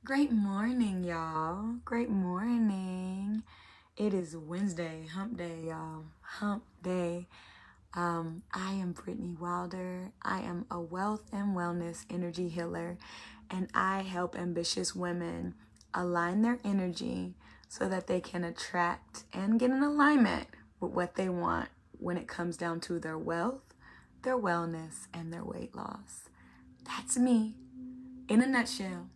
Great morning, y'all. Great morning. It is Wednesday, hump day, y'all. Hump day. I am Brittany Wilder. I am a wealth and wellness energy healer, and I help ambitious women align their energy so that they can attract and get in alignment with what they want when it comes down to their wealth, their wellness, and their weight loss. That's me in a nutshell.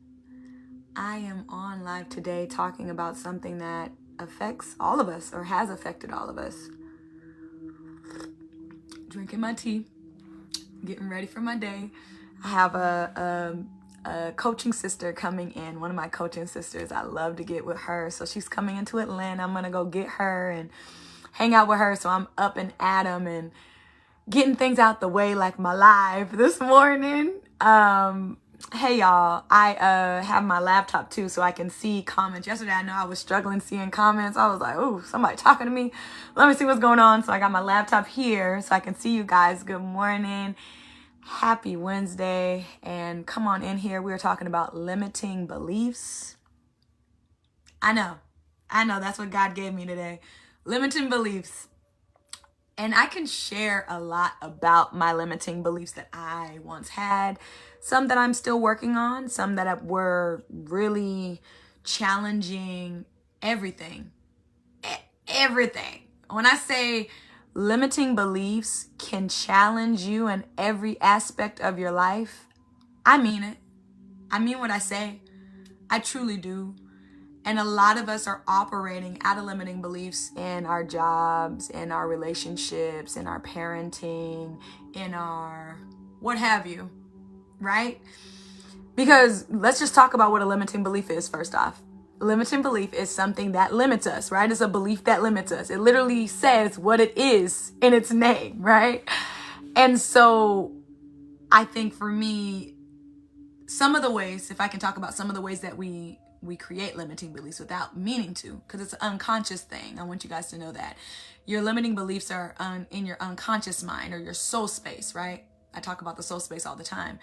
I am on live today talking about something that affects all of us or has affected all of us. Drinking my tea, getting ready for my day. I have a coaching sister coming in, one of my coaching sisters. I love to get with her. So she's coming into Atlanta. I'm going to go get her and hang out with her. So I'm up and at 'em and getting things out the way like my live this morning. Hey y'all, I have my laptop too so I can see comments. Yesterday I know I was struggling seeing comments. I was like, oh, somebody talking to me. Let me see what's going on. So I got my laptop here so I can see you guys. Good morning. Happy Wednesday. And come on in here. We were talking about limiting beliefs. I know that's what God gave me today. Limiting beliefs. And I can share a lot about my limiting beliefs that I once had, some that I'm still working on, some that were really challenging, everything. Everything. When I say limiting beliefs can challenge you in every aspect of your life, I mean it. I mean what I say. I truly do. And a lot of us are operating out of limiting beliefs in our jobs, in our relationships, in our parenting, in our what have you, right? Because let's just talk about what a limiting belief is first off. A limiting belief is something that limits us, right? It's a belief that limits us. It literally says what it is in its name, right? And so I think for me, some of the ways, if I can talk about some of the ways that we create limiting beliefs without meaning to, because it's an unconscious thing. I want you guys to know that. Your limiting beliefs are in your unconscious mind or your soul space, right? I talk about the soul space all the time.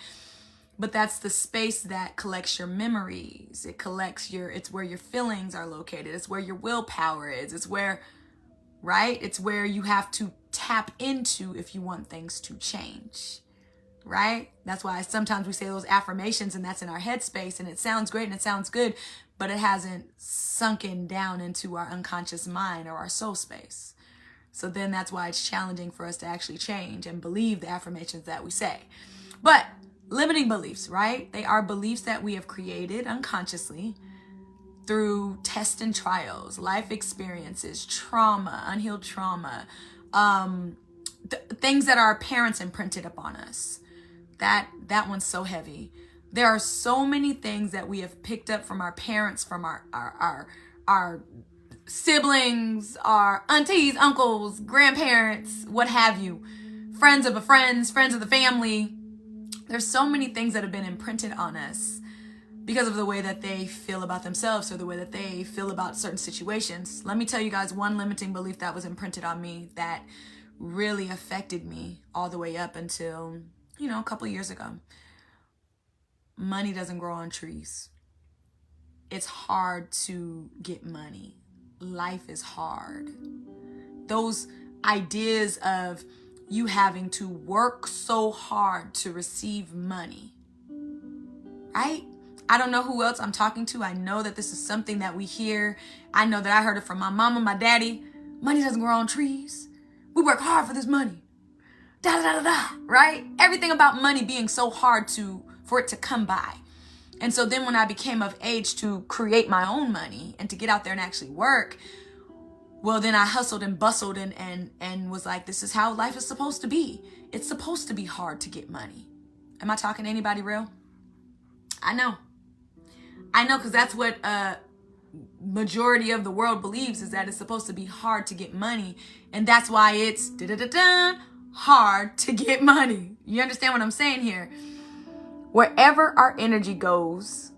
But that's the space that collects your memories. It's where your feelings are located. It's where your willpower is. It's where, right? It's where you have to tap into if you want things to change. Right? That's why sometimes we say those affirmations and that's in our headspace and it sounds great and it sounds good, but it hasn't sunken down into our unconscious mind or our soul space. So then that's why it's challenging for us to actually change and believe the affirmations that we say. But limiting beliefs, right? They are beliefs that we have created unconsciously through tests and trials, life experiences, trauma, unhealed trauma, things that our parents imprinted upon us. That one's so heavy. There are so many things that we have picked up from our parents, from our siblings, our aunties, uncles, grandparents, what have you, friends of the family. There's so many things that have been imprinted on us because of the way that they feel about themselves or the way that they feel about certain situations. Let me tell you guys one limiting belief that was imprinted on me that really affected me all the way up until a couple years ago. Money doesn't grow on trees. It's hard to get money. Life is hard. Those ideas of you having to work so hard to receive money, right? I don't know who else I'm talking to. I know that this is something that we hear. I know that I heard it from my mama, my daddy. Money doesn't grow on trees. We work hard for this money. Da, da, da, da, right? Everything about money being so hard for it to come by. And so then when I became of age to create my own money and to get out there and actually work, well, then I hustled and bustled and was like, this is how life is supposed to be. It's supposed to be hard to get money. Am I talking to anybody real? I know, because that's what majority of the world believes, is that it's supposed to be hard to get money. And that's why it's hard to get money. You understand what I'm saying here? Wherever our energy goes,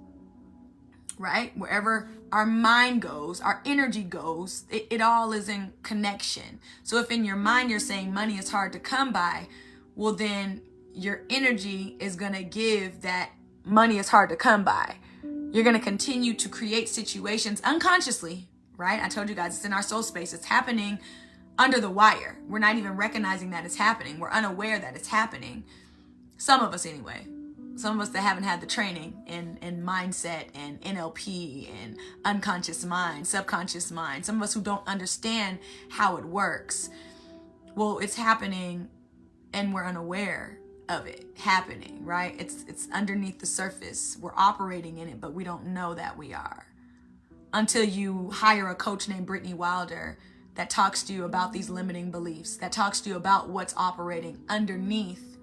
right? Wherever our mind goes, our energy goes, it all is in connection. So if in your mind you're saying money is hard to come by, well then your energy is going to give that money is hard to come by. You're going to continue to create situations unconsciously, right? I told you guys, it's in our soul space. It's happening under the wire. We're not even recognizing that it's happening. We're unaware that it's happening. Some of us anyway. Some of us that haven't had the training in mindset and NLP and unconscious mind, subconscious mind. Some of us who don't understand how it works. Well, it's happening and we're unaware of it happening, right? It's underneath the surface. We're operating in it, but we don't know that we are. Until you hire a coach named Brittany Wilder that talks to you about these limiting beliefs, that talks to you about what's operating underneath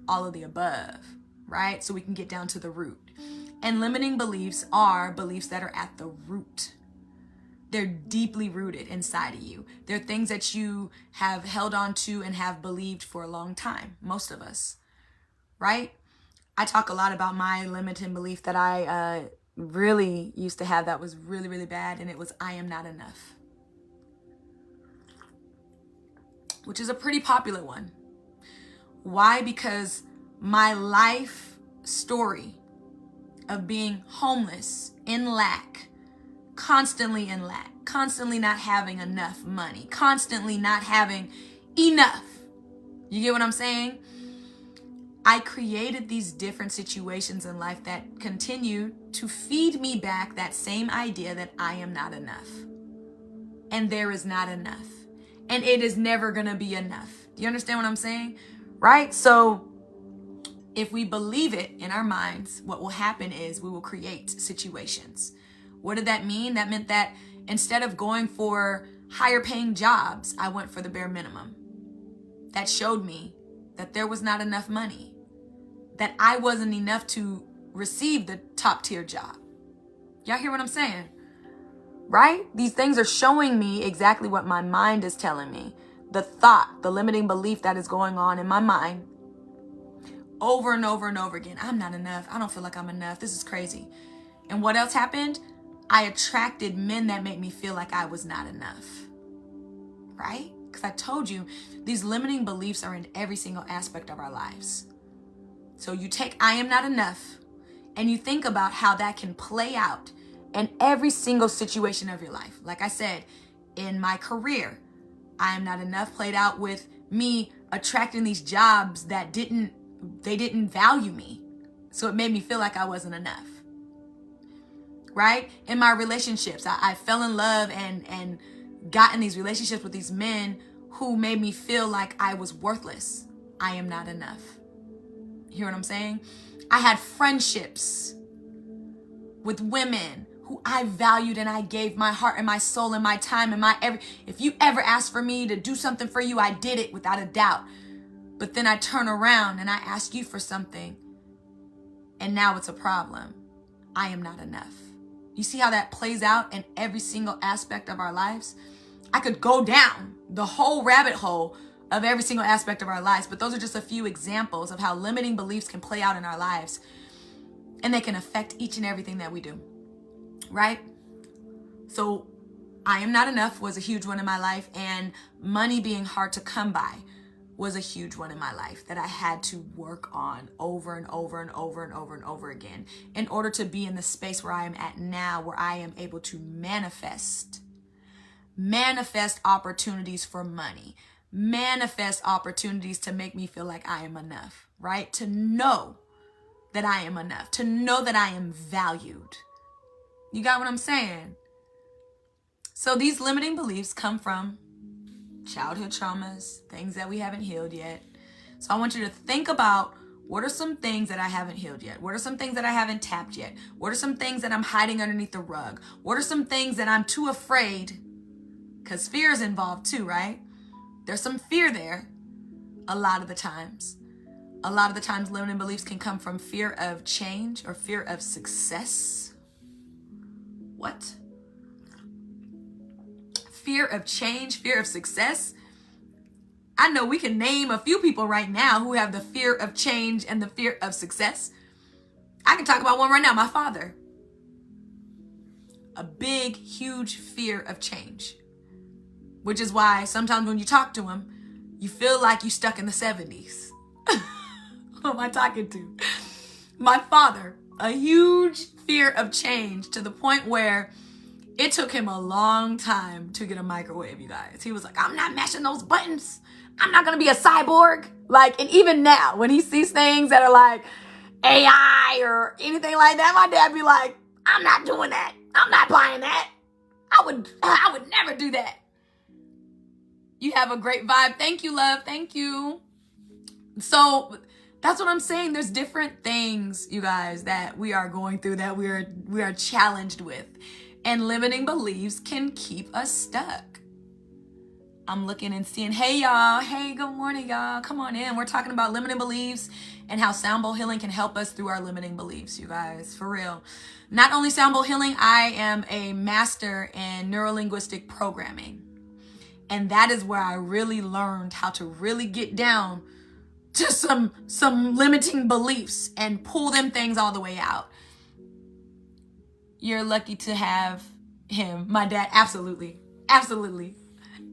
all of the above, right? So we can get down to the root. And limiting beliefs are beliefs that are at the root. They're deeply rooted inside of you. They're things that you have held on to and have believed for a long time, most of us, right? I talk a lot about my limiting belief that I really used to have that was really, really bad, and it was I am not enough, which is a pretty popular one. Why? Because my life story of being homeless, in lack, constantly in lack, constantly not having enough money, constantly not having enough. You get what I'm saying? I created these different situations in life that continue to feed me back that same idea that I am not enough. And there is not enough. And it is never going to be enough. Do you understand what I'm saying? Right? So if we believe it in our minds, what will happen is we will create situations. What did that mean? That meant that instead of going for higher paying jobs, I went for the bare minimum. That showed me that there was not enough money, that I wasn't enough to receive the top tier job. Y'all hear what I'm saying? Right? These things are showing me exactly what my mind is telling me. The thought, the limiting belief that is going on in my mind over and over and over again. I'm not enough. I don't feel like I'm enough. This is crazy. And what else happened? I attracted men that made me feel like I was not enough. Right? Because I told you, these limiting beliefs are in every single aspect of our lives. So you take I am not enough and you think about how that can play out in every single situation of your life. Like I said, in my career, I am not enough played out with me attracting these jobs that didn't value me. So it made me feel like I wasn't enough. Right? In my relationships, I fell in love and got in these relationships with these men who made me feel like I was worthless. I am not enough. You hear what I'm saying? I had friendships with women who I valued and I gave my heart and my soul and my time and my if you ever asked for me to do something for you, I did it without a doubt. But then I turn around and I ask you for something and now it's a problem. I am not enough. You see how that plays out in every single aspect of our lives? I could go down the whole rabbit hole of every single aspect of our lives, but those are just a few examples of how limiting beliefs can play out in our lives, and they can affect each and everything that we do, right? So I am not enough was a huge one in my life, and money being hard to come by was a huge one in my life that I had to work on over and over and over and over and over again in order to be in the space where I am at now, where I am able to manifest opportunities for money, manifest opportunities to make me feel like I am enough, right? To know that I am enough, to know that I am valued. You got what I'm saying? So these limiting beliefs come from childhood traumas, things that we haven't healed yet. So I want you to think about, what are some things that I haven't healed yet? What are some things that I haven't tapped yet? What are some things that I'm hiding underneath the rug? What are some things that I'm too afraid? Because fear is involved too, right? There's some fear there a lot of the times. A lot of the times limiting beliefs can come from fear of change or fear of success. What? Fear of change, fear of success. I know we can name a few people right now who have the fear of change and the fear of success. I can talk about one right now, my father. A big, huge fear of change. Which is why sometimes when you talk to him, you feel like you're stuck in the 70s. Who am I talking to? My father A huge fear of change, to the point where it took him a long time to get a microwave, you guys. He was like, I'm not mashing those buttons. I'm not going to be a cyborg. Like, and even now, when he sees things that are like AI or anything like that, my dad be like, I'm not doing that. I'm not buying that. I would never do that. You have a great vibe. Thank you, love. Thank you. So that's what I'm saying. There's different things, you guys, that we are going through, that we are challenged with. And limiting beliefs can keep us stuck. I'm looking and seeing, hey, y'all. Hey, good morning, y'all. Come on in. We're talking about limiting beliefs and how sound bowl healing can help us through our limiting beliefs, you guys, for real. Not only sound bowl healing, I am a master in neurolinguistic programming. And that is where I really learned how to really get down to some limiting beliefs and pull them things all the way out. You're lucky to have him. My dad, absolutely. Absolutely.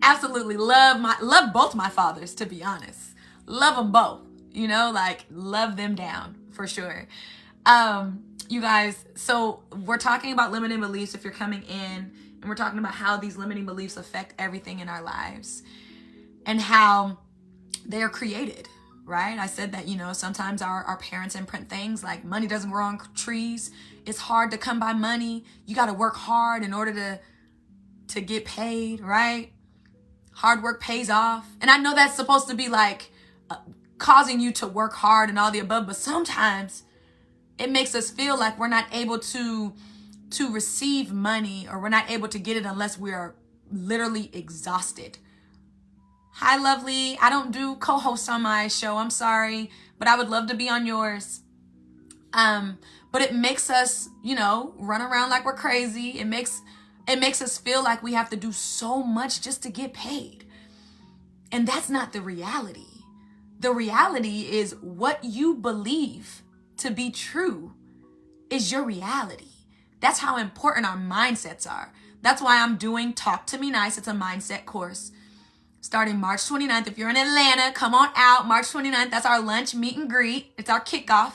Absolutely. Love both my fathers, to be honest. Love them both. You know, like, love them down for sure. You guys, so we're talking about limiting beliefs if you're coming in, and we're talking about how these limiting beliefs affect everything in our lives and how they are created, right? I said that, you know, sometimes our parents imprint things like money doesn't grow on trees. It's hard to come by money. You got to work hard in order to get paid, right? Hard work pays off. And I know that's supposed to be like causing you to work hard and all the above, but sometimes it makes us feel like we're not able to receive money, or we're not able to get it unless we are literally exhausted. Hi, lovely. I don't do co-hosts on my show. I'm sorry, but I would love to be on yours. But it makes us, you know, run around like we're crazy. It makes us feel like we have to do so much just to get paid. And that's not the reality. The reality is what you believe to be true is your reality. That's how important our mindsets are. That's why I'm doing Talk to Me Nice. It's a mindset course starting March 29th. If you're in Atlanta, come on out. March 29th, that's our lunch meet and greet. It's our kickoff.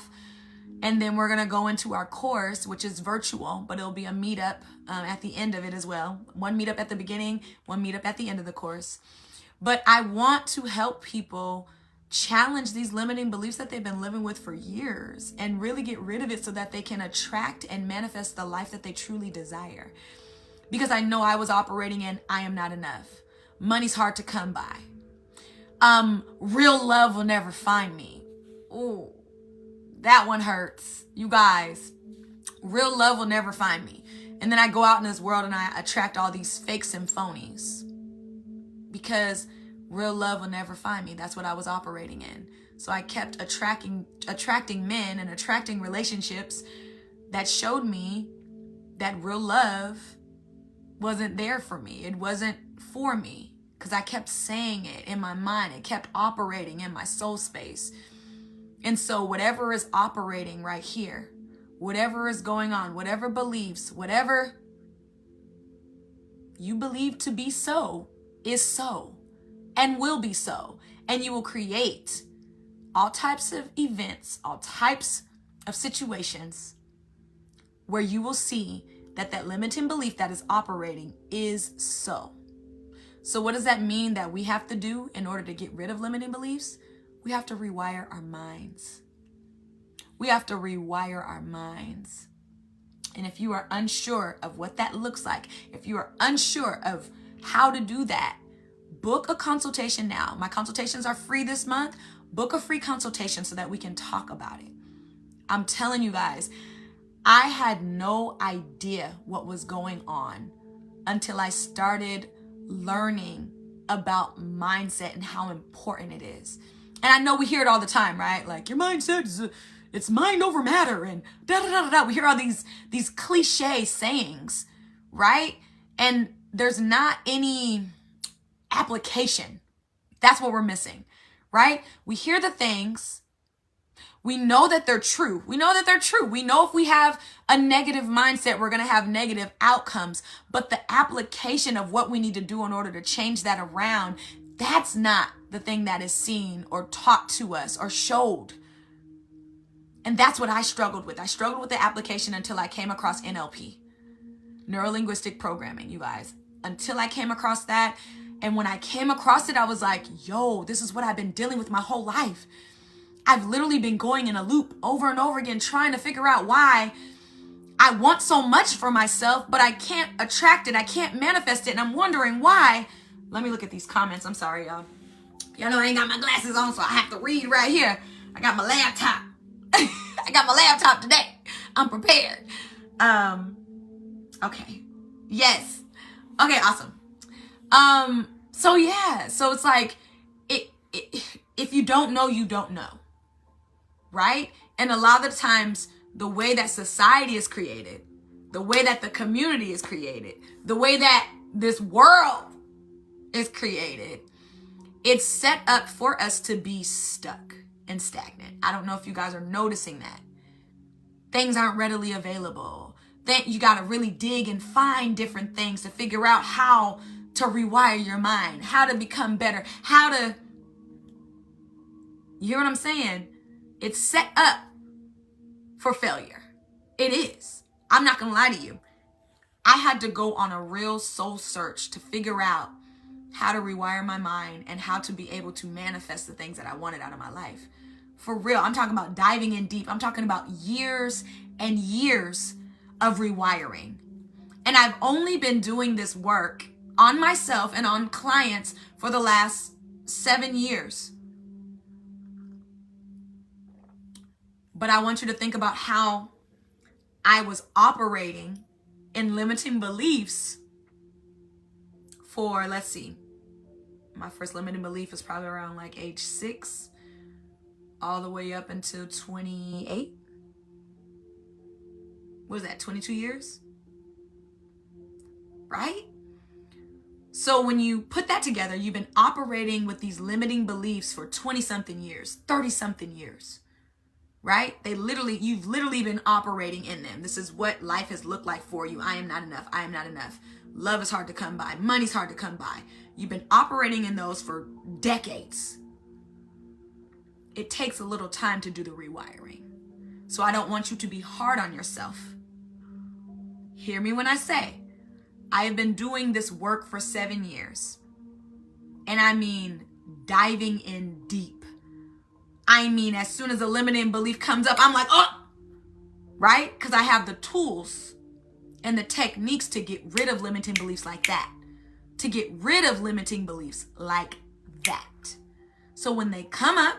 And then we're going to go into our course, which is virtual, but it'll be a meetup at the end of it as well. One meetup at the beginning, one meetup at the end of the course. But I want to help people challenge these limiting beliefs that they've been living with for years and really get rid of it so that they can attract and manifest the life that they truly desire. Because I know I was operating in, I am not enough. Money's hard to come by. Real love will never find me. Ooh, that one hurts. You guys, real love will never find me. And then I go out in this world and I attract all these fakes and phonies. Because real love will never find me. That's what I was operating in. So I kept attracting men and attracting relationships that showed me that real love wasn't there for me. It wasn't for me, because I kept saying it in my mind. It kept operating in my soul space. And so whatever is operating right here, whatever is going on, whatever beliefs, whatever you believe to be so is so and will be so. And you will create all types of events, all types of situations where you will see that limiting belief that is operating is so. So what does that mean that we have to do in order to get rid of limiting beliefs? We have to rewire our minds. We have to rewire our minds. And if you are unsure of what that looks like, if you are unsure of how to do that, book a consultation now. My consultations are free this month. Book a free consultation so that we can talk about it. I'm telling you guys, I had no idea what was going on until I started learning about mindset and how important it is. And I know we hear it all the time, right? Like, your mindset is, it's mind over matter, and da-da-da-da-da. We hear all these cliche sayings, right? And there's not any application. That's what we're missing, right? We hear the things. We know that they're true. We know that they're true. We know if we have a negative mindset, we're going to have negative outcomes. But the application of what we need to do in order to change that around, that's not the thing that is seen or taught to us or showed. And that's what I struggled with. I struggled with the application until I came across NLP, neuro-linguistic programming, you guys. Until I came across that. And when I came across it, I was like, yo, this is what I've been dealing with my whole life. I've literally been going in a loop over and over again, trying to figure out why I want so much for myself, but I can't attract it. I can't manifest it. And I'm wondering why. Let me look at these comments. I'm sorry, y'all. Y'all know I ain't got my glasses on, so I have to read right here. I got my laptop. I got my laptop today. I'm prepared. Okay. Yes. Okay, awesome. So yeah, so it's like, if you don't know, you don't know. Right? And a lot of the times, the way that society is created, the way that the community is created, the way that this world is created, it's set up for us to be stuck and stagnant. I don't know if you guys are noticing that. Things aren't readily available. Then you got to really dig and find different things to figure out how to rewire your mind, how to become better, you hear what I'm saying? It's set up for failure. It is. I'm not going to lie to you. I had to go on a real soul search to figure out how to rewire my mind and how to be able to manifest the things that I wanted out of my life. For real. I'm talking about diving in deep. I'm talking about years and years of rewiring. And I've only been doing this work on myself and on clients for the last 7 years. But I want you to think about how I was operating in limiting beliefs for, let's see, my first limiting belief is probably around like age 6, all the way up until 28. What is that, 22 years? Right? So when you put that together, you've been operating with these limiting beliefs for 20-something years, 30-something years. Right? You've literally been operating in them. This is what life has looked like for you. I am not enough. I am not enough. Love is hard to come by. Money's hard to come by. You've been operating in those for decades. It takes a little time to do the rewiring. So I don't want you to be hard on yourself. Hear me when I say, I have been doing this work for 7 years. And I mean, diving in deep. I mean, as soon as a limiting belief comes up, I'm like, oh, right? Because I have the tools and the techniques to get rid of limiting beliefs like that. To get rid of limiting beliefs like that. So when they come up,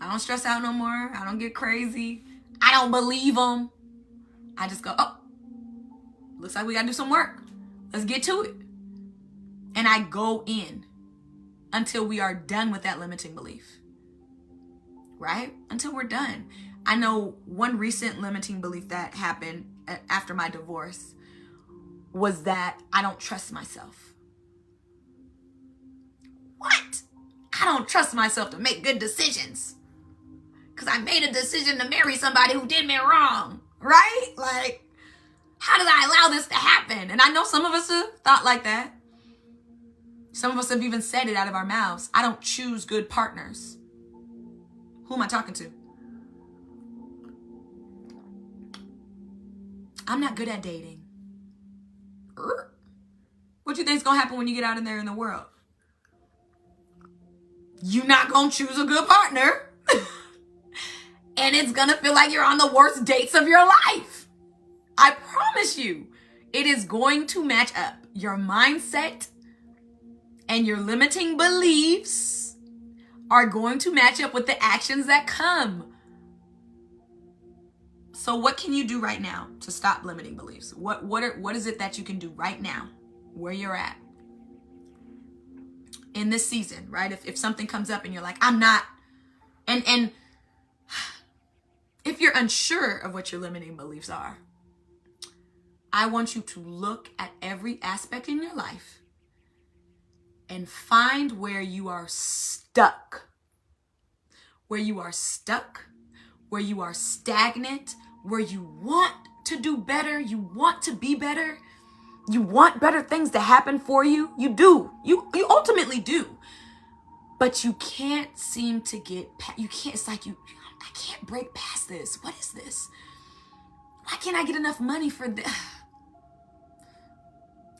I don't stress out no more. I don't get crazy. I don't believe them. I just go, oh, looks like we got to do some work. Let's get to it. And I go in until we are done with that limiting belief. Right? Until we're done. I know one recent limiting belief that happened after my divorce was that I don't trust myself. What? I don't trust myself to make good decisions. Because I made a decision to marry somebody who did me wrong. Right? Like, how did I allow this to happen? And I know some of us have thought like that. Some of us have even said it out of our mouths. I don't choose good partners. Who am I talking to? I'm not good at dating. What do you think is going to happen when you get out in there in the world? You're not going to choose a good partner. And it's going to feel like you're on the worst dates of your life. I promise you, it is going to match up. Your mindset and your limiting beliefs are going to match up with the actions that come. So what can you do right now to stop limiting beliefs? What is it that you can do right now where you're at in this season, right? If something comes up and you're like, I'm not, and if you're unsure of what your limiting beliefs are, I want you to look at every aspect in your life and find where you are stuck. Where you are stuck, where you are stagnant, where you want to do better, you want to be better, you want better things to happen for you. You do. You ultimately do. But you can't seem to get past, it's like I can't break past this. What is this? Why can't I get enough money for this?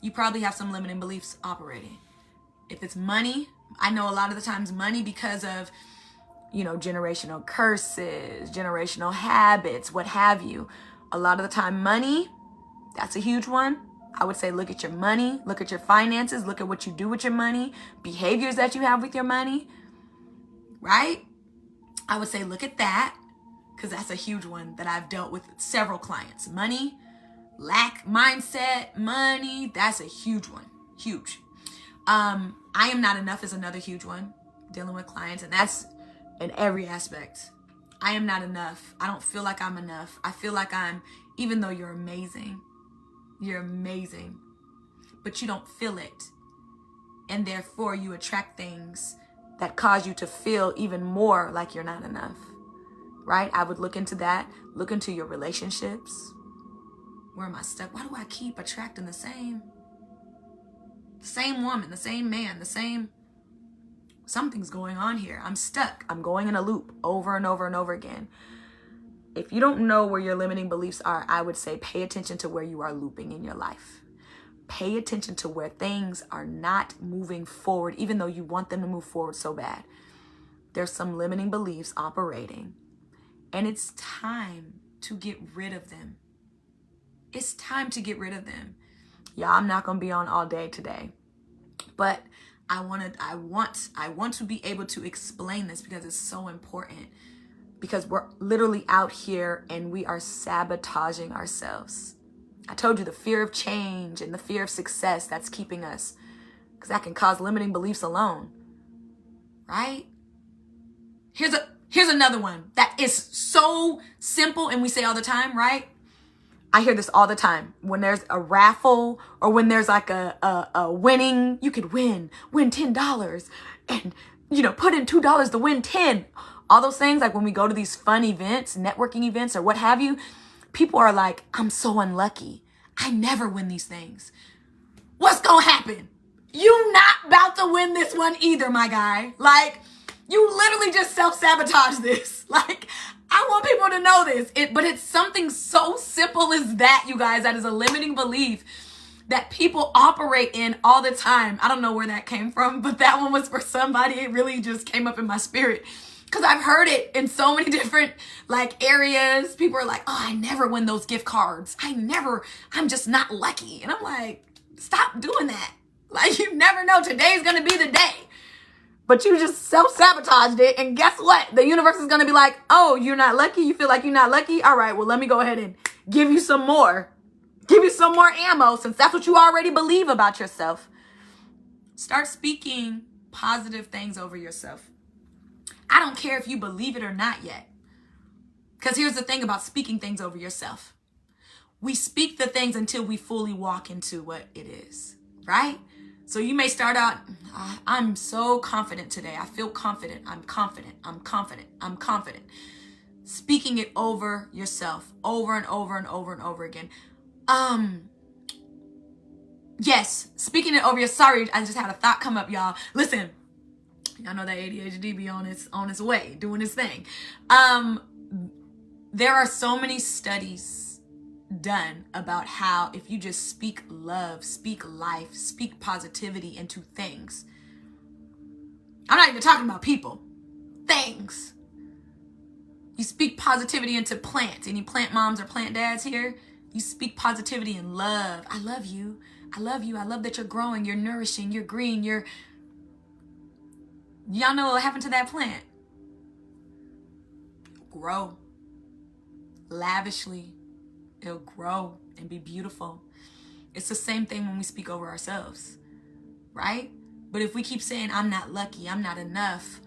You probably have some limiting beliefs operating. If it's money, I know a lot of the times money because of, generational curses, generational habits, what have you. A lot of the time money, that's a huge one. I would say look at your money, look at your finances, look at what you do with your money, behaviors that you have with your money, right? I would say look at that, because that's a huge one that I've dealt with several clients. Money, lack mindset, money, that's a huge one. Huge. I am not enough is another huge one, dealing with clients, and that's in every aspect. I am not enough. I don't feel like I'm enough. I feel like even though you're amazing, but you don't feel it. And therefore you attract things that cause you to feel even more like you're not enough, right? I would look into that, look into your relationships. Where am I stuck? Why do I keep attracting the same woman, the same man, something's going on here. I'm stuck. I'm going in a loop over and over and over again. If you don't know where your limiting beliefs are, I would say pay attention to where you are looping in your life. Pay attention to where things are not moving forward, even though you want them to move forward so bad. There's some limiting beliefs operating, and it's time to get rid of them. It's time to get rid of them. Yeah, I'm not going to be on all day today, but I want to be able to explain this because it's so important. Because we're literally out here and we are sabotaging ourselves. I told you the fear of change and the fear of success, that's keeping us. Because that can cause limiting beliefs alone. Right? Here's another one that is so simple and we say all the time, right? I hear this all the time. When there's a raffle or when there's like a winning, you could win $10 and, put in $2 to win 10. All those things, like when we go to these fun events, networking events or what have you, people are like, I'm so unlucky. I never win these things. What's going to happen? You not about to win this one either, my guy. Like, you literally just self-sabotage this. Like, I want people to know this. But it's something so simple as that, you guys, that is a limiting belief that people operate in all the time. I don't know where that came from, but that one was for somebody. It really just came up in my spirit. Because I've heard it in so many different areas. People are like, oh, I never win those gift cards. I'm just not lucky. And I'm like, stop doing that. Like, you never know. Today's going to be the day. But you just self-sabotaged it. And guess what? The universe is going to be like, oh, you're not lucky? You feel like you're not lucky? All right, well, let me go ahead and give you some more. Give you some more ammo since that's what you already believe about yourself. Start speaking positive things over yourself. I don't care if you believe it or not yet. Because here's the thing about speaking things over yourself. We speak the things until we fully walk into what it is, right? So you may start out, I'm so confident today. I feel confident. I'm confident. I'm confident. I'm confident. Speaking it over yourself over and over and over and over again. Yes, speaking it over your, sorry, I just had a thought come up, y'all. Listen. Y'all know that ADHD be on its way, doing its thing. There are so many studies done about how if you just speak love, speak life, speak positivity into things. I'm not even talking about people. Things. You speak positivity into plants. Any plant moms or plant dads here? You speak positivity and love. I love you. I love you. I love that you're growing. You're nourishing. You're green. Y'all know what happened to that plant? It'll grow lavishly. It'll grow and be beautiful. It's the same thing when we speak over ourselves, right? But if we keep saying, I'm not lucky, I'm not enough.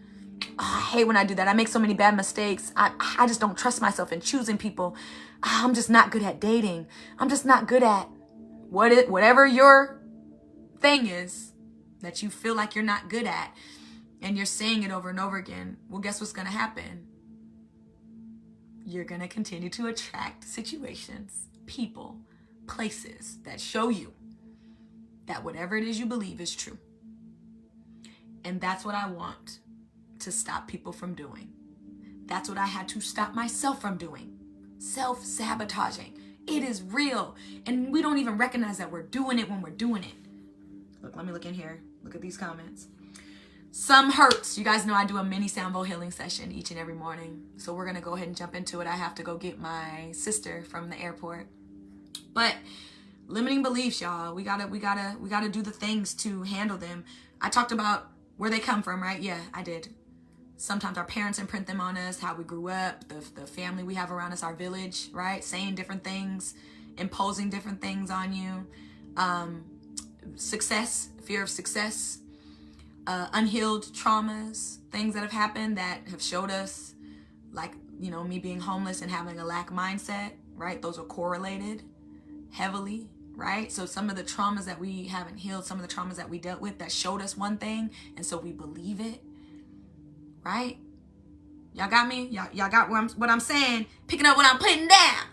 Oh, I hate when I do that. I make so many bad mistakes. I just don't trust myself in choosing people. I'm just not good at dating. I'm just not good at whatever your thing is that you feel like you're not good at. And you're saying it over and over again. Well, guess what's going to happen? You're going to continue to attract situations, people, places that show you that whatever it is you believe is true. And that's what I want to stop people from doing. That's what I had to stop myself from doing. Self-sabotaging. It is real. And we don't even recognize that we're doing it when we're doing it. Look, let me look in here. Look at these comments. Some hurts. You guys know I do a mini sound bowl healing session each and every morning. So we're going to go ahead and jump into it. I have to go get my sister from the airport. But limiting beliefs, y'all. We gotta do the things to handle them. I talked about where they come from, right? Yeah, I did. Sometimes our parents imprint them on us, how we grew up, the family we have around us, our village, right? Saying different things, imposing different things on you. Success, fear of success, unhealed traumas, things that have happened that have showed us, like, you know, me being homeless and having a lack mindset, right? Those are correlated heavily, right? So some of the traumas that we haven't healed, some of the traumas that we dealt with that showed us one thing, and so we believe it, right? Y'all got me? Y'all got what I'm saying? Picking up what I'm putting down.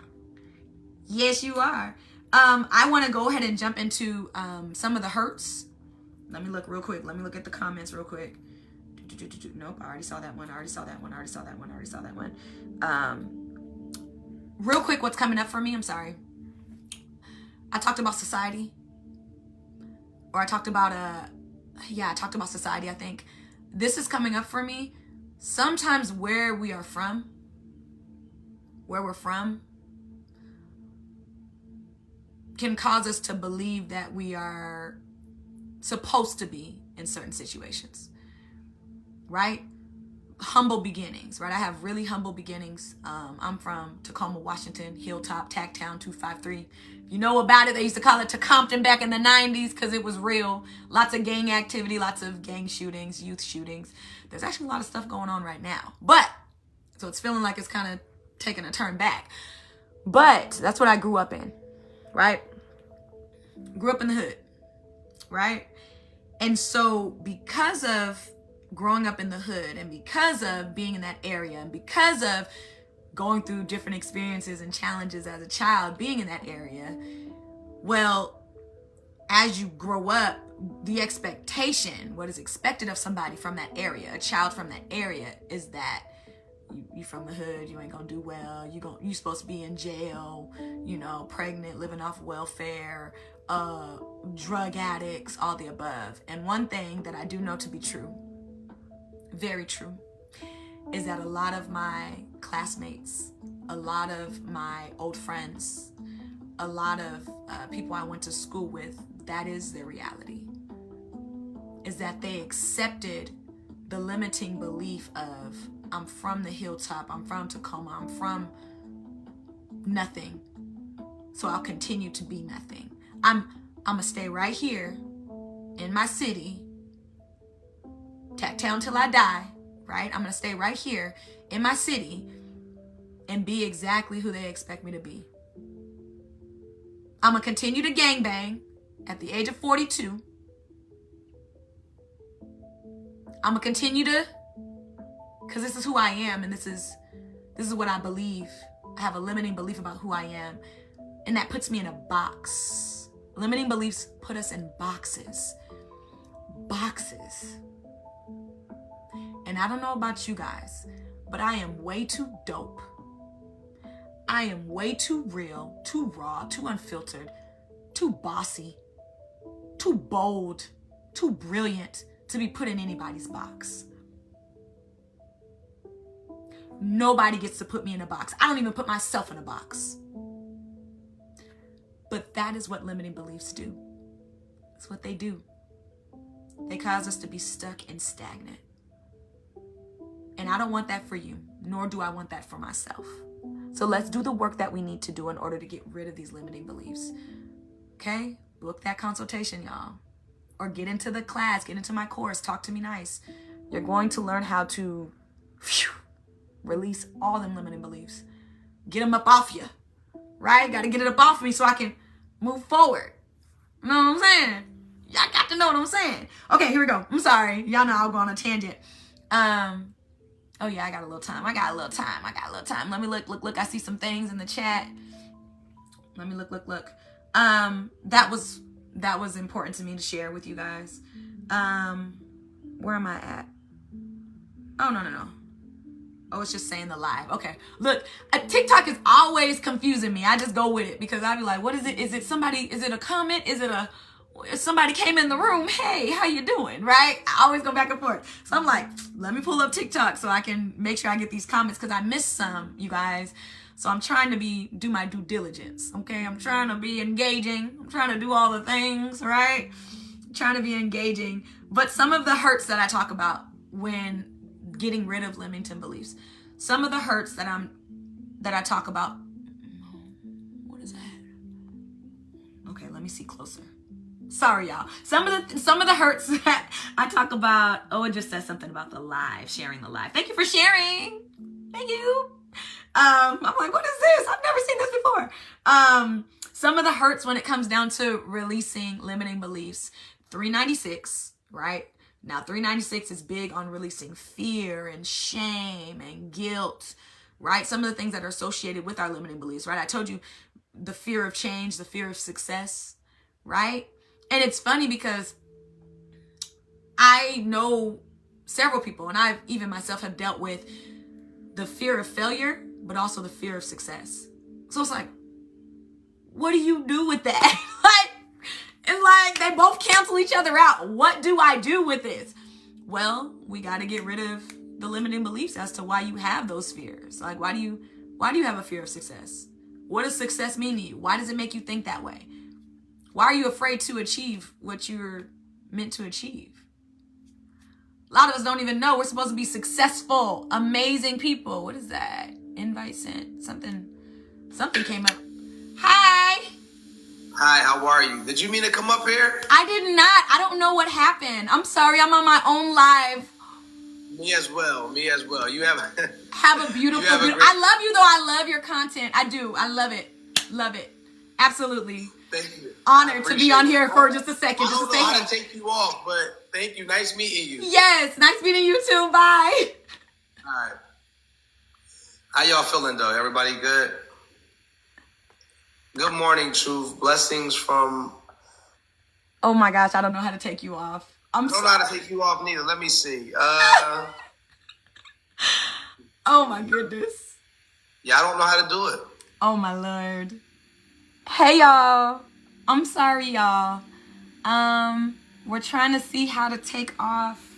Yes, you are. I want to go ahead and jump into some of the hurts. Let me look real quick. Let me look at the comments real quick. Nope, I already saw that one. Real quick, what's coming up for me? I'm sorry. I talked about society. Or I talked about society, I think. This is coming up for me. Sometimes where we're from, can cause us to believe that we are supposed to be in certain situations, right? Humble beginnings, right? I have really humble beginnings. I'm from Tacoma, Washington, Hilltop, Tacktown, 253. You know about it. They used to call it Tacoma back in the 90s because it was real. Lots of gang activity, lots of gang shootings, youth shootings. There's actually a lot of stuff going on right now. But, so it's feeling like it's kind of taking a turn back. But that's what I grew up in, right? Grew up in the hood, right? And so because of growing up in the hood and because of being in that area and because of going through different experiences and challenges as a child being in that area, well, as you grow up, the expectation, what is expected of somebody from that area, a child from that area, is that you from the hood, you ain't gonna do well, you supposed to be in jail, you know, pregnant, living off welfare, drug addicts, all the above. And one thing that I do know to be true, very true, is that a lot of my classmates, a lot of my old friends, a lot of people I went to school with, that is their reality. Is that they accepted the limiting belief of, I'm from the hilltop, I'm from Tacoma, I'm from nothing, so I'll continue to be nothing. I'm gonna stay right here in my city, Tacktown till I die, right? I'm gonna stay right here in my city and be exactly who they expect me to be. I'm gonna continue to gangbang at the age of 42. I'm gonna continue to, because this is who I am, and this is what I believe. I have a limiting belief about who I am, and that puts me in a box. Limiting beliefs put us in boxes. And I don't know about you guys, but I am way too dope. I am way too real, too raw, too unfiltered, too bossy, too bold, too brilliant to be put in anybody's box. Nobody gets to put me in a box. I don't even put myself in a box. But that is what limiting beliefs do. That's what they do. They cause us to be stuck and stagnant. And I don't want that for you, nor do I want that for myself. So let's do the work that we need to do in order to get rid of these limiting beliefs. Okay? Book that consultation, y'all. Or get into the class, get into my course, talk to me nice. You're going to learn how to release all them limiting beliefs. Get them up off you, right? Got to get it up off me so I can move forward. You know what I'm saying? Y'all got to know what I'm saying. Okay, here we go. I'm sorry. Y'all know I'll go on a tangent. Oh yeah, I got a little time. Let me look. I see some things in the chat. Let me look. That was important to me to share with you guys. Where am I at? Oh, no. Oh, it's just saying the live. Okay. Look, TikTok is always confusing me. I just go with it because I be like, what is it? Is it somebody? Is it a comment? Is it somebody came in the room? Hey, how you doing? Right? I always go back and forth. So I'm like, let me pull up TikTok so I can make sure I get these comments because I missed some, you guys. So I'm trying to do my due diligence. Okay. I'm trying to be engaging. I'm trying to do all the things, right? I'm trying to be engaging. But some of the hurts that I talk about when getting rid of limiting beliefs, some of the hurts that I talk about. What is that? Okay, let me see closer. Sorry, y'all. Some of the hurts that I talk about. Oh, it just says something about the live, sharing the live. Thank you for sharing. Thank you. I'm like, what is this? I've never seen this before. Some of the hurts when it comes down to releasing limiting beliefs. 396, right? Now, 396 is big on releasing fear and shame and guilt, right? Some of the things that are associated with our limiting beliefs, right? I told you the fear of change, the fear of success, right? And it's funny because I know several people, and I've even myself have dealt with the fear of failure, but also the fear of success. So it's like, what do you do with that? It's like they both cancel each other out. What do I do with this? Well, we got to get rid of the limiting beliefs as to why you have those fears. Like, why do you have a fear of success? What does success mean to you? Why does it make you think that way? Why are you afraid to achieve what you're meant to achieve? A lot of us don't even know we're supposed to be successful, amazing people. What is that? Invite sent. Something came up. Hi. Hi, how are you? Did you mean to come up here? I did not. I don't know what happened. I'm sorry. I'm on my own live. Me as well. You have a beautiful, I love you though. I love your content. I do. I love it. Love it. Absolutely. Thank you. Honored to be on here for just a second. I don't know how to take you off, but thank you. Nice meeting you. Yes. Nice meeting you too. Bye. All right. How y'all feeling though? Everybody good? Good morning, Truth. Blessings from... Oh my gosh, I don't know how to take you off. I don't know how to take you off neither. Let me see. Oh my goodness. Yeah, I don't know how to do it. Oh my Lord. Hey y'all. I'm sorry y'all. We're trying to see how to take off.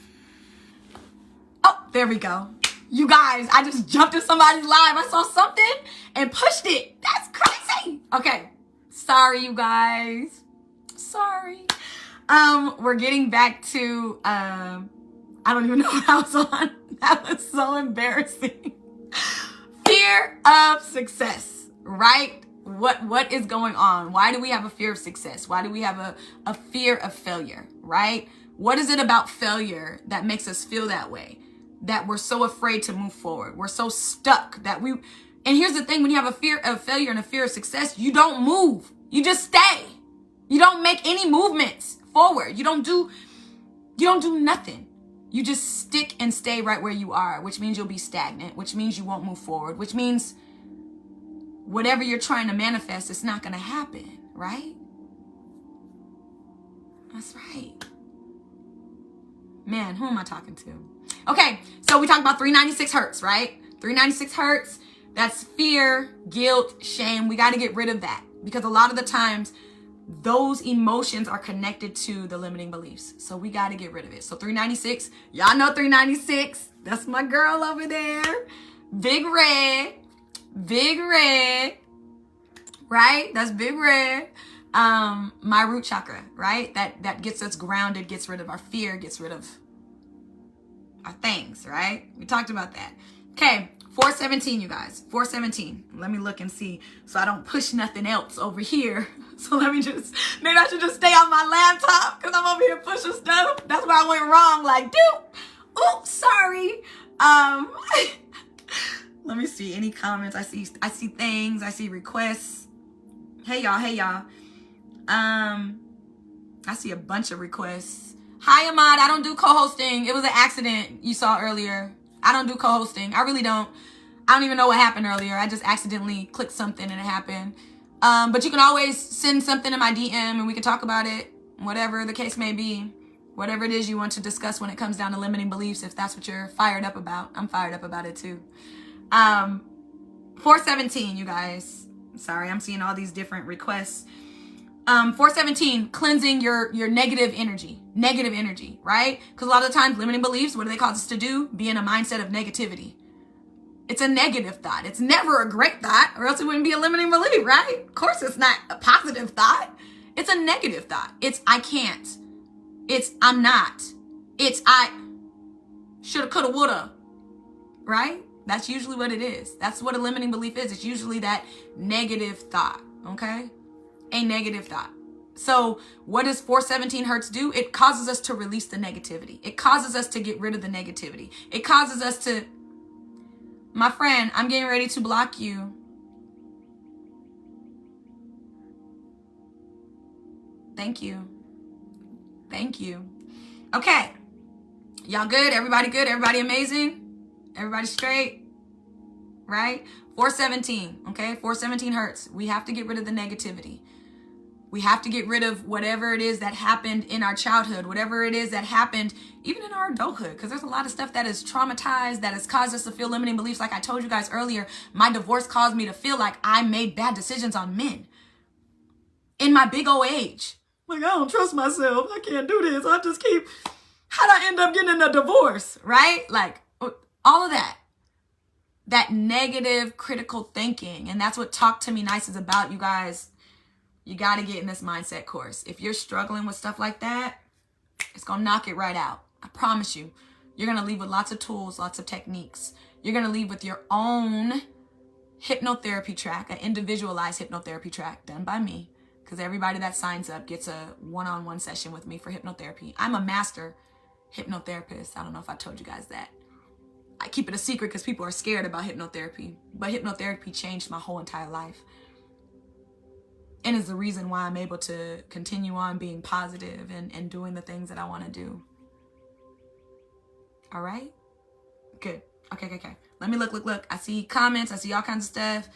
Oh, there we go. You guys, I just jumped in somebody's live. I saw something and pushed it. That's crazy. Okay. Sorry, you guys. Sorry. We're getting back to, I don't even know what I was on. That was so embarrassing. Fear of success, right? What is going on? Why do we have a fear of success? Why do we have a fear of failure, right? What is it about failure that makes us feel that way? That we're so afraid to move forward. We're so stuck that and here's the thing, when you have a fear of failure and a fear of success, you don't move. You just stay. You don't make any movements forward. You don't do nothing. You just stick and stay right where you are, which means you'll be stagnant, which means you won't move forward, which means whatever you're trying to manifest, it's not going to happen, right? That's right. Man, who am I talking to? Okay, so we talked about 396 hertz, right? 396 hertz, that's fear, guilt, shame. We got to get rid of that because a lot of the times those emotions are connected to the limiting beliefs. So we got to get rid of it. So 396, y'all know 396. That's my girl over there. Big red, right? That's big red. My root chakra, right? That gets us grounded, gets rid of our fear, gets rid of our things, right? We talked about that. Okay, 417, you guys. 417. Let me look and see so I don't push nothing else over here. So maybe I should just stay on my laptop because I'm over here pushing stuff. That's where I went wrong. Like, dude, oops, sorry. Let me see any comments. I see things. I see requests. Hey y'all. I see a bunch of requests. Hi, Ahmad. I don't do co-hosting. It was an accident you saw earlier. I don't do co-hosting. I really don't. I don't even know what happened earlier. I just accidentally clicked something and it happened. But you can always send something in my DM and we can talk about it, whatever the case may be. Whatever it is you want to discuss when it comes down to limiting beliefs, if that's what you're fired up about, I'm fired up about it too. 417, you guys. Sorry, I'm seeing all these different requests. 417, cleansing your negative energy, right? Because a lot of the times limiting beliefs, what do they cause us to do? Be in a mindset of negativity. It's a negative thought. It's never a great thought, or else it wouldn't be a limiting belief, right? Of course, it's not a positive thought. It's a negative thought. It's I can't. It's I'm not. It's I shoulda, coulda, woulda, right? That's usually what it is. That's what a limiting belief is. It's usually that negative thought, okay? A negative thought. So what does 417 hertz do? It causes us to release the negativity. It causes us to get rid of the negativity. It causes us to, my friend, I'm getting ready to block you. Thank you. Thank you. Okay. Y'all good? Everybody good? Everybody amazing? Everybody straight? Right? 417, okay? 417 hertz. We have to get rid of the negativity. We have to get rid of whatever it is that happened in our childhood, whatever it is that happened even in our adulthood, because there's a lot of stuff that is traumatized, that has caused us to feel limiting beliefs. Like I told you guys earlier, my divorce caused me to feel like I made bad decisions on men in my big old age. Like, I don't trust myself. I can't do this. I just keep, how'd I end up getting a divorce, right? Like all of that negative critical thinking. And that's what Talk to Me Nice is about, you guys. You got to get in this mindset course. If you're struggling with stuff like that, it's going to knock it right out. I promise you. You're going to leave with lots of tools, lots of techniques. You're going to leave with your own hypnotherapy track, an individualized hypnotherapy track done by me. Because everybody that signs up gets a one-on-one session with me for hypnotherapy. I'm a master hypnotherapist. I don't know if I told you guys that. I keep it a secret because people are scared about hypnotherapy. But hypnotherapy changed my whole entire life. And is the reason why I'm able to continue on being positive and doing the things that I want to do. All right? Good. Okay. Let me look. I see comments. I see all kinds of stuff.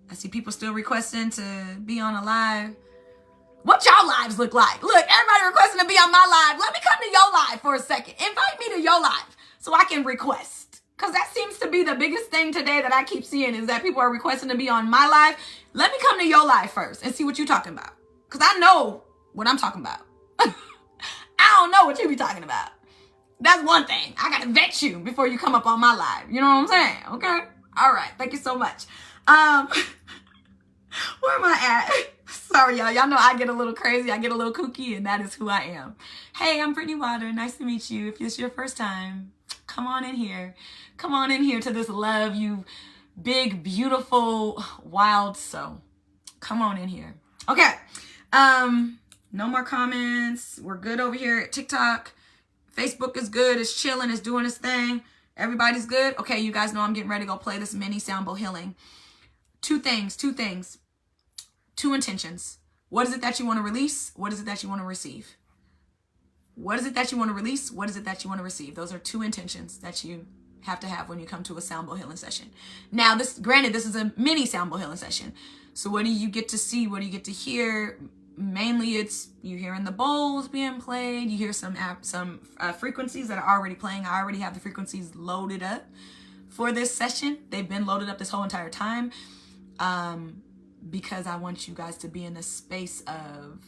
I see people still requesting to be on a live. What y'all lives look like? Look, everybody requesting to be on my live. Let me come to your live for a second. Invite me to your live so I can request. Because that seems to be the biggest thing today that I keep seeing is that people are requesting to be on my live. Let me come to your live first and see what you're talking about. Because I know what I'm talking about. I don't know what you be talking about. That's one thing. I got to vet you before you come up on my live. You know what I'm saying? Okay? All right. Thank you so much. Where am I at? Sorry, y'all. Y'all know I get a little crazy. I get a little kooky, and that is who I am. Hey, I'm Brittany Wilder. Nice to meet you. If it's your first time, come on in here. Come on in here to this love, you big, beautiful, wild soul. Come on in here. Okay. No more comments. We're good over here at TikTok. Facebook is good. It's chilling. It's doing its thing. Everybody's good. Okay, you guys know I'm getting ready to go play this mini sound bowl healing. Two things. Two intentions. What is it that you want to release? What is it that you want to receive? What is it that you want to release? What is it that you want to receive? Those are two intentions that you have to have when you come to a sound bowl healing session. Now, granted, this is a mini sound bowl healing session. So what do you get to see? What do you get to hear? Mainly it's you hearing the bowls being played. You hear some frequencies that are already playing. I already have the frequencies loaded up for this session. They've been loaded up this whole entire time because I want you guys to be in a space of,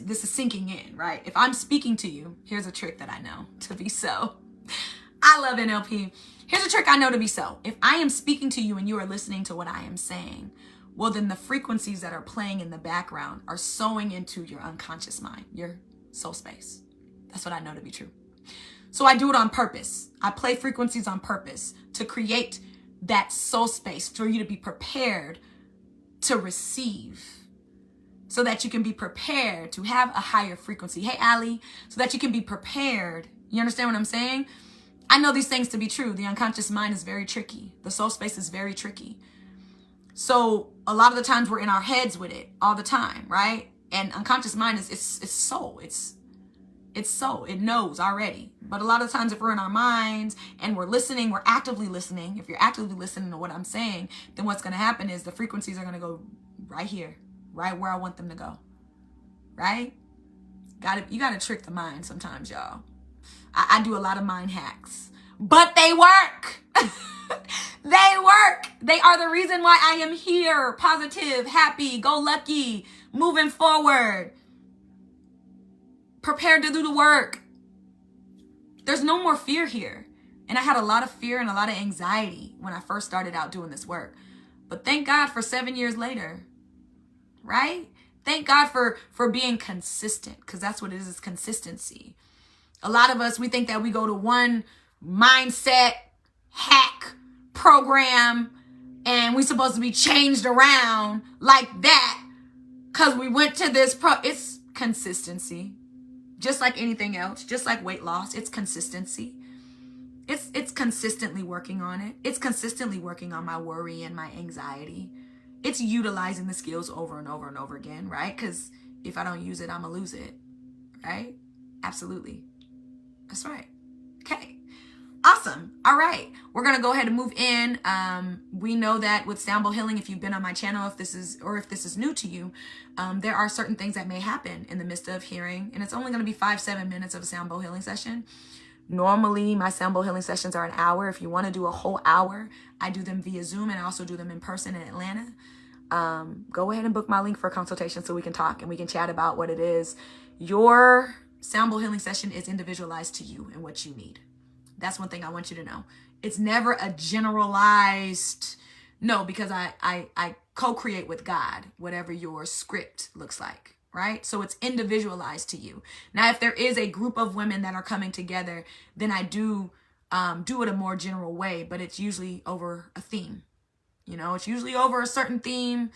this is sinking in, right? If I'm speaking to you, here's a trick that I know to be so. I love NLP. Here's a trick I know to be so. If I am speaking to you and you are listening to what I am saying, well, then the frequencies that are playing in the background are sewing into your unconscious mind, your soul space. That's what I know to be true. So I do it on purpose. I play frequencies on purpose to create that soul space for you to be prepared to receive, so that you can be prepared to have a higher frequency. Hey, Allie, so that you can be prepared. You understand what I'm saying? I know these things to be true. The unconscious mind is very tricky. The soul space is very tricky. So a lot of the times we're in our heads with it all the time, right? And unconscious mind is soul. It's soul. It knows already. But a lot of times if we're in our minds and we're listening, we're actively listening. If you're actively listening to what I'm saying, then what's going to happen is the frequencies are going to go right here, right where I want them to go, right? You gotta trick the mind sometimes, y'all. I do a lot of mind hacks, but they work. They work. They are the reason why I am here. Positive, happy, go lucky, moving forward, prepared to do the work. There's no more fear here. And I had a lot of fear and a lot of anxiety when I first started out doing this work. But thank God for 7 years later, right? Thank God for being consistent, because that's what it is consistency. A lot of us, we think that we go to one mindset hack program and we're supposed to be changed around like that because we went to this it's consistency. Just like anything else, just like weight loss, it's consistency. It's consistently working on it. It's consistently working on my worry and my anxiety. It's utilizing the skills over and over and over again, right? Because if I don't use it, I'm going to lose it, right? Absolutely. That's right. Okay. Awesome. All right. We're going to go ahead and move in. We know that with sound bowl healing, if you've been on my channel, if this is new to you, there are certain things that may happen in the midst of hearing. And it's only going to be 5-7 minutes of a sound bowl healing session. Normally, my sound bowl healing sessions are an hour. If you want to do a whole hour, I do them via Zoom, and I also do them in person in Atlanta. Go ahead and book my link for a consultation so we can talk and we can chat about what it is. Your sound bowl healing session is individualized to you and what you need. That's one thing I want you to know. It's never a generalized, no, because I co-create with God, whatever your script looks like, right? So it's individualized to you. Now, if there is a group of women that are coming together, then I do it a more general way, but it's usually over a theme. You know, it's usually over a certain theme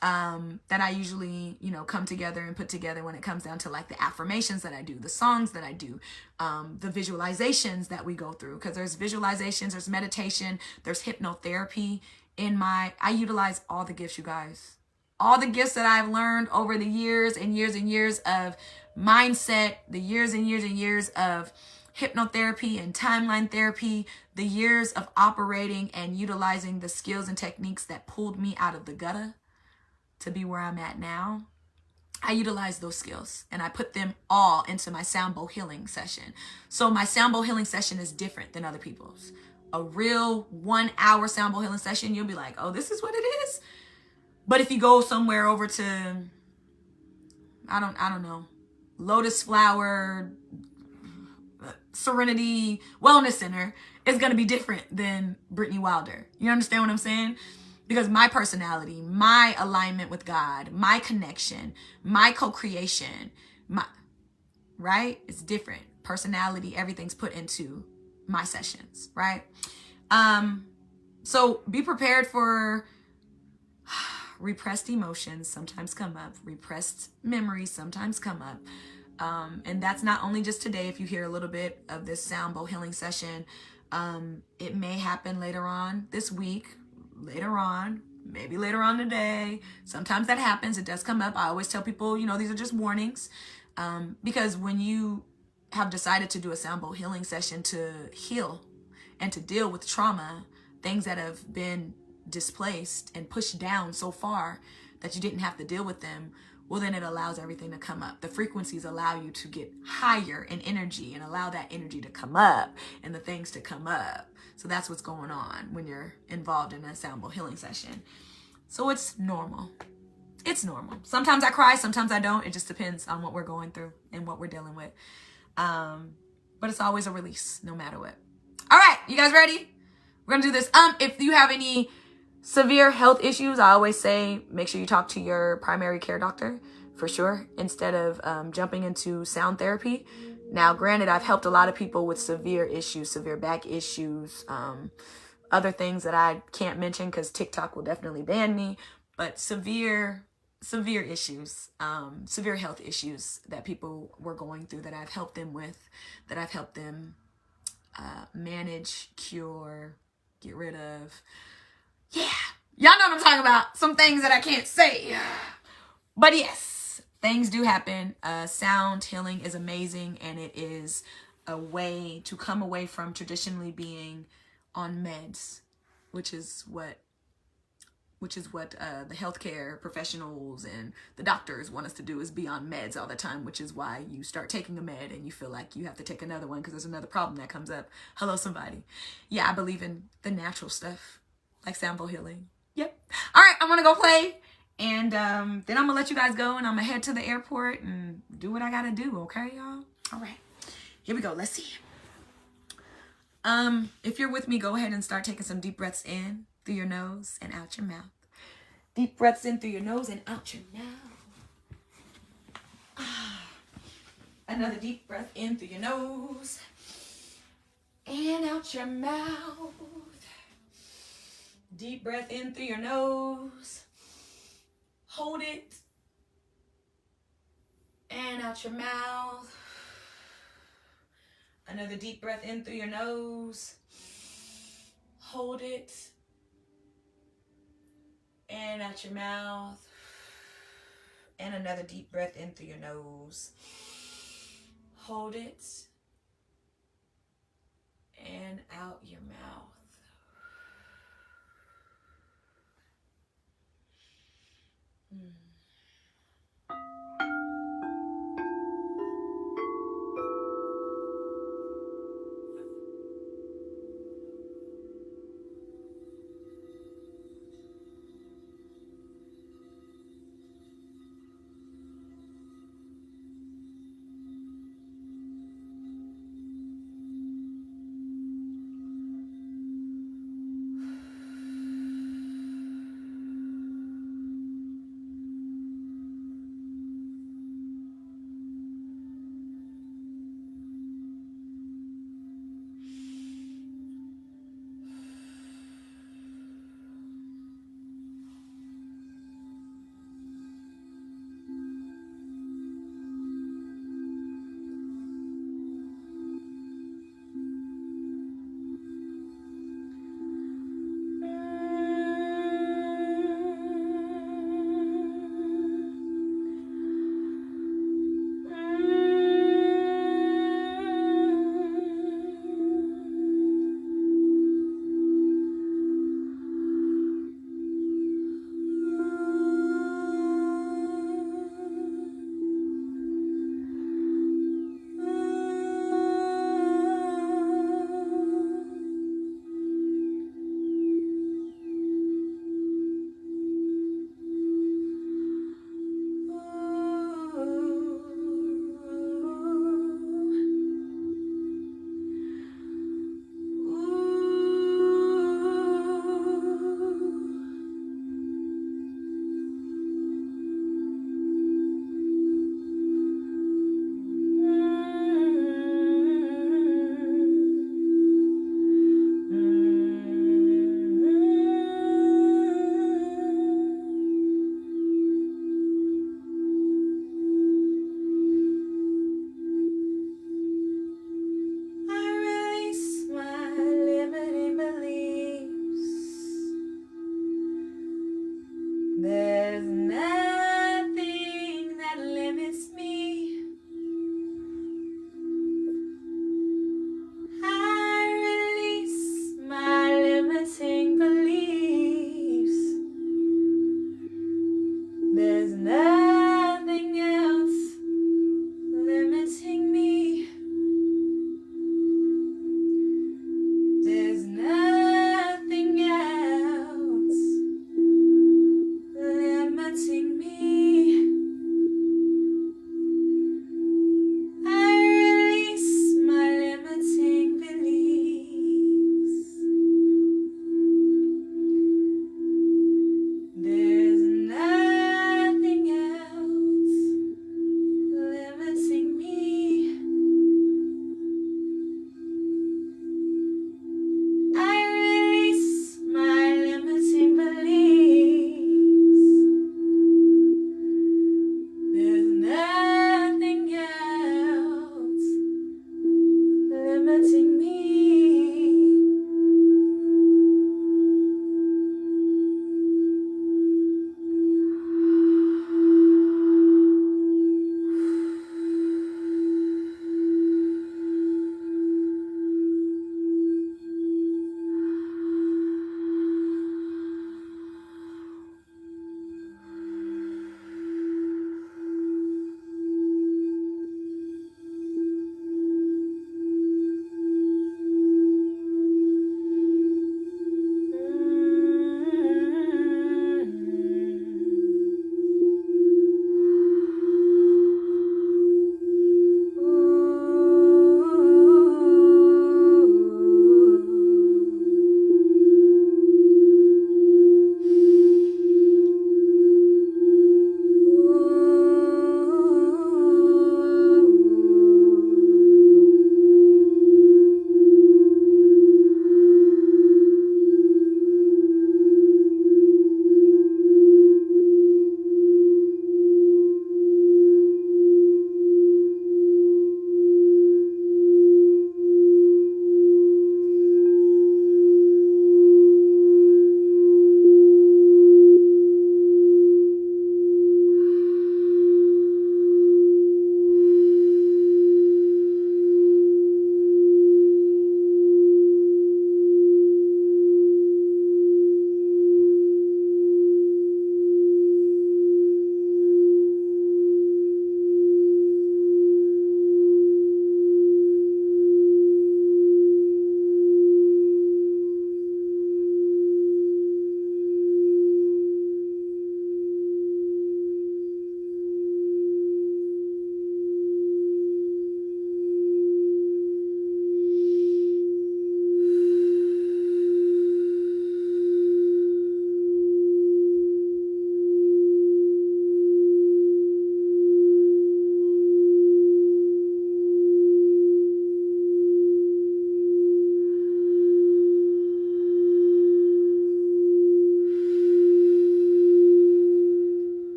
that I usually, come together and put together when it comes down to like the affirmations that I do, the songs that I do, the visualizations that we go through. Because there's visualizations, there's meditation, there's hypnotherapy I utilize all the gifts, you guys. All the gifts that I've learned over the years and years and years of mindset, the years and years and years of hypnotherapy and timeline therapy, the years of operating and utilizing the skills and techniques that pulled me out of the gutter to be where I'm at now. I utilize those skills and I put them all into my sound bowl healing session. So my sound bowl healing session is different than other people's. A real 1 hour sound bowl healing session, you'll be like, oh, this is what it is. But if you go somewhere over to, I don't know, Lotus Flower, Serenity Wellness Center, it's going to be different than Brittany Wilder. You understand what I'm saying? Because my personality, my alignment with God, my connection, my co-creation, right? It's different. Personality, everything's put into my sessions, right? So be prepared for repressed emotions sometimes come up, repressed memories sometimes come up. And that's not only just today. If you hear a little bit of this sound bowl healing session, it may happen later on this week, later on, maybe later on today. Sometimes that happens. It does come up. I always tell people, these are just warnings. Because when you have decided to do a sound bowl healing session to heal and to deal with trauma, things that have been displaced and pushed down so far that you didn't have to deal with them, well, then it allows everything to come up. The frequencies allow you to get higher in energy and allow that energy to come up and the things to come up. So that's what's going on when you're involved in a sound bowl healing session. So it's normal. It's normal. Sometimes I cry, sometimes I don't. It just depends on what we're going through and what we're dealing with. But it's always a release, no matter what. All right, you guys ready? We're gonna do this. If you have any severe health issues, I always say make sure you talk to your primary care doctor for sure, instead of jumping into sound therapy. Now, granted, I've helped a lot of people with severe issues, severe back issues, other things that I can't mention because TikTok will definitely ban me, but severe issues, severe health issues that people were going through that I've helped them with, that I've helped them manage, cure, get rid of. Yeah, y'all know what I'm talking about. Some things that I can't say. But yes, things do happen. Sound healing is amazing, and it is a way to come away from traditionally being on meds, which is what which is what the healthcare professionals and the doctors want us to do, is be on meds all the time, which is why you start taking a med and you feel like you have to take another one because there's another problem that comes up. Hello, somebody. Yeah, I believe in the natural stuff, like sound bowl healing. Yep. All right, I'm going to go play. And then I'm going to let you guys go, and I'm going to head to the airport and do what I got to do, okay, y'all? All right. Here we go. Let's see. If you're with me, go ahead and start taking some deep breaths in through your nose and out your mouth. Deep breaths in through your nose and out your mouth. Another deep breath in through your nose and out your mouth. Deep breath in through your nose. Hold it. And out your mouth. Another deep breath in through your nose. Hold it. And out your mouth. And another deep breath in through your nose. Hold it. And out your mouth.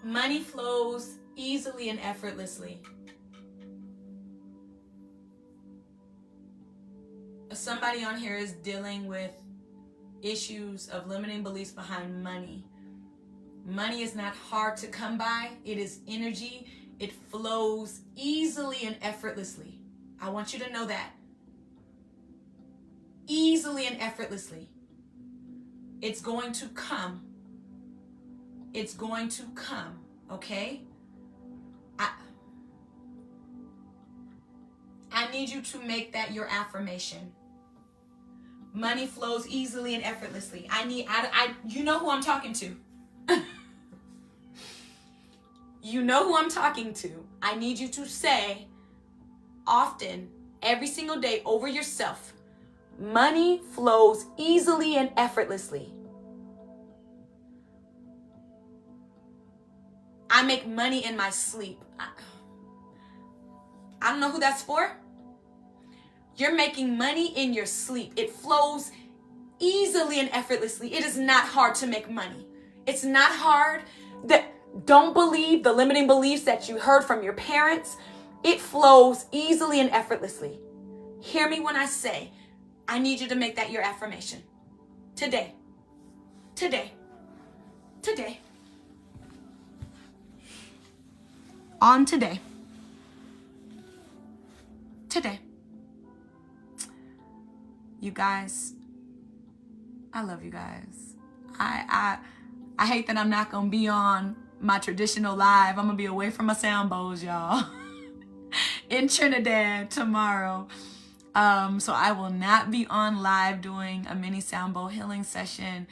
Money flows easily and effortlessly. Somebody on here is dealing with issues of limiting beliefs behind money. Money is not hard to come by. It is energy. It flows easily and effortlessly. I want you to know that. Easily and effortlessly. It's going to come. It's going to come, okay? I need you to make that your affirmation. Money flows easily and effortlessly. You know who I'm talking to. You know who I'm talking to. I need you to say often, every single day over yourself, money flows easily and effortlessly. I make money in my sleep. I don't know who that's for. You're making money in your sleep. It flows easily and effortlessly. It is not hard to make money. It's not hard. Don't believe the limiting beliefs that you heard from your parents. It flows easily and effortlessly. Hear me when I say, I need you to make that your affirmation. Today. Today. Today. On today. Today. You guys, I love you guys. I hate that I'm not going to be on my traditional live. I'm going to be away from my sound bowls, y'all. In Trinidad tomorrow. So I will not be on live doing a mini sound bowl healing session.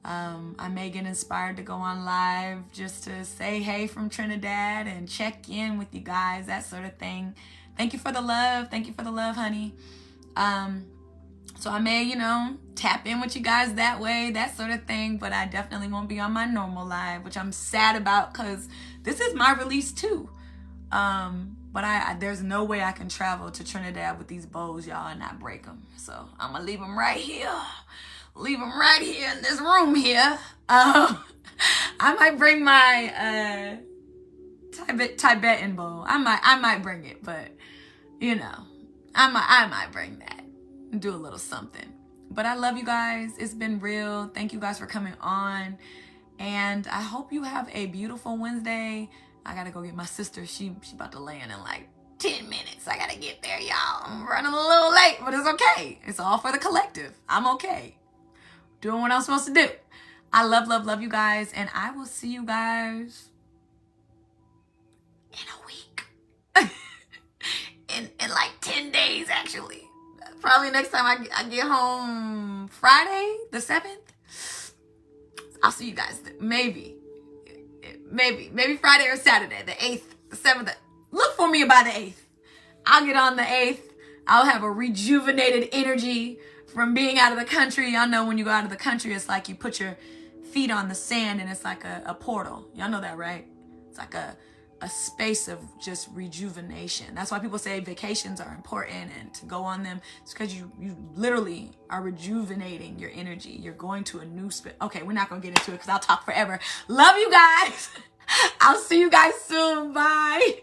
I may get inspired to go on live just to say hey from Trinidad and check in with you guys, that sort of thing. Thank you for the love. Thank you for the love, honey. So I may, tap in with you guys that way, that sort of thing. But I definitely won't be on my normal live, which I'm sad about because this is my release too. But there's no way I can travel to Trinidad with these bowls, y'all, and not break them. So I'm going to leave them right here. Leave them right here in this room here. I might bring my Tibetan bowl. I might bring it, but I might bring that and do a little something. But I love you guys. It's been real. Thank you guys for coming on, and I hope you have a beautiful Wednesday. I gotta go get my sister. She about to land in like 10 minutes. I gotta get there, y'all. I'm running a little late, but it's okay. It's all for the collective. I'm okay. Doing what I'm supposed to do. I love you guys, and I will see you guys in a week. in like 10 days, actually. Probably next time I get home Friday, the 7th. I'll see you guys maybe Friday or Saturday, the 8th, the 7th. Look for me by the 8th. I'll get on the 8th. I'll have a rejuvenated energy from being out of the country. Y'all know when you go out of the country, it's like you put your feet on the sand and it's like a portal. Y'all know that, right? It's like a space of just rejuvenation. That's why people say vacations are important and to go on them. It's because you literally are rejuvenating your energy. You're going to a new space. Okay, we're not going to get into it because I'll talk forever. Love you guys. I'll see you guys soon. Bye.